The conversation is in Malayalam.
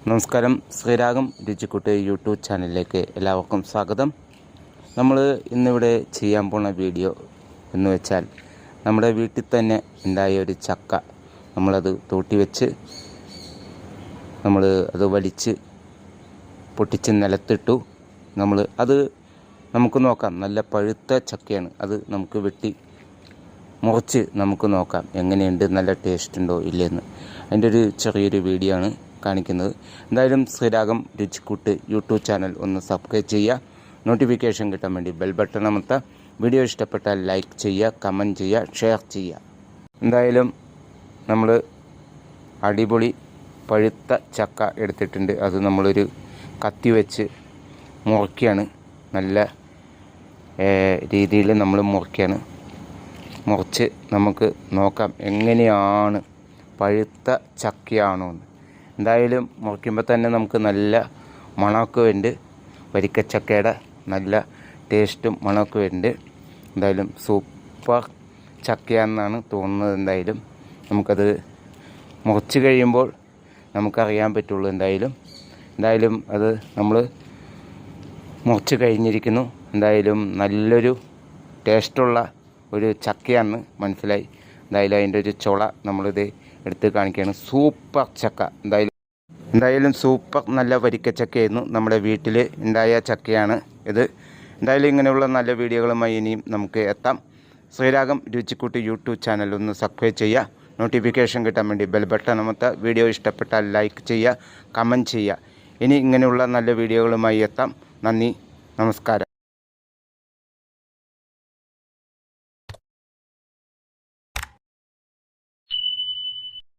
നമസ്കാരം. ശ്രീരാഗം രുചിക്കൂട്ട് യൂട്യൂബ് ചാനലിലേക്ക് എല്ലാവർക്കും സ്വാഗതം. നമ്മൾ ഇന്നിവിടെ ചെയ്യാൻ പോകുന്ന വീഡിയോ എന്ന് വെച്ചാൽ നമ്മുടെ വീട്ടിൽ തന്നെ ഉണ്ടായ ഒരു ചക്ക നമ്മളത് തോട്ടി വെച്ച് നമ്മൾ അത് വലിച്ച് പൊട്ടിച്ച് നിലത്തിട്ടു. നമുക്ക് നോക്കാം. നല്ല പഴുത്ത ചക്കയാണ്. അത് നമുക്ക് വെട്ടി മുറിച്ച് നമുക്ക് നോക്കാം എങ്ങനെയുണ്ട്, നല്ല ടേസ്റ്റ് ഉണ്ടോ ഇല്ലയെന്ന്. അതിൻ്റെ ഒരു ചെറിയൊരു വീഡിയോ ആണ് കാണിക്കുന്നത്. എന്തായാലും ശ്രീരാഗം രുചിക്കൂട്ട് യൂട്യൂബ് ചാനൽ ഒന്ന് സബ്സ്ക്രൈബ് ചെയ്യുക. നോട്ടിഫിക്കേഷൻ കിട്ടാൻ വേണ്ടി ബെൽ ബട്ടൺ അമർത്തുക. വീഡിയോ ഇഷ്ടപ്പെട്ടാൽ ലൈക്ക് ചെയ്യുക, കമൻറ്റ് ചെയ്യുക, ഷെയർ ചെയ്യുക. എന്തായാലും നമ്മൾ അടിപൊളി പഴുത്ത ചക്ക എടുത്തിട്ടുണ്ട്. അത് നമ്മളൊരു കത്തി വെച്ച് മുറിക്കുകയാണ്. നല്ല രീതിയിൽ നമ്മൾ മുറിച്ച് നമുക്ക് നോക്കാം എങ്ങനെയാണ്, പഴുത്ത ചക്കയാണോ എന്ന്. എന്തായാലും മുറിക്കുമ്പോൾ തന്നെ നമുക്ക് നല്ല മണമൊക്കെ ഉണ്ട്. വരിക്കച്ചക്കയുടെ നല്ല ടേസ്റ്റും മണമൊക്കെ ഉണ്ട്. എന്തായാലും സൂപ്പർ ചക്കയാണെന്നാണ് തോന്നുന്നത്. എന്തായാലും നമുക്കത് മുറിച്ച് കഴിയുമ്പോൾ നമുക്കറിയാൻ പറ്റുള്ളൂ. എന്തായാലും അത് നമ്മൾ മുറിച്ച് കഴിഞ്ഞിരിക്കുന്നു. എന്തായാലും നല്ലൊരു ടേസ്റ്റുള്ള ഒരു ചക്കയാണെന്ന് മനസ്സിലായി. എന്തായാലും അതിൻ്റെ ഒരു ചുള നമ്മളിത് എടുത്ത് കാണിക്കുകയാണ്. സൂപ്പർ ചക്ക. എന്തായാലും സൂപ്പർ നല്ല വരിക്കച്ചക്കയായിരുന്നു. നമ്മുടെ വീട്ടിൽ ഉണ്ടായ ചക്കയാണ് ഇത്. എന്തായാലും ഇങ്ങനെയുള്ള നല്ല വീഡിയോകളുമായി ഇനിയും നമുക്ക് എത്താം. ശ്രീരാഗം രുചിക്കൂട്ട് യൂട്യൂബ് ചാനൽ ഒന്ന് സബ്സ്ക്രൈബ് ചെയ്യുക. നോട്ടിഫിക്കേഷൻ കിട്ടാൻ വേണ്ടി ബെൽ ബട്ടൺ അമർത്തുക. വീഡിയോ ഇഷ്ടപ്പെട്ടാൽ ലൈക്ക് ചെയ്യുക, കമൻറ്റ് ചെയ്യുക. ഇനി ഇങ്ങനെയുള്ള നല്ല വീഡിയോകളുമായി എത്താം. നന്ദി, നമസ്കാരം.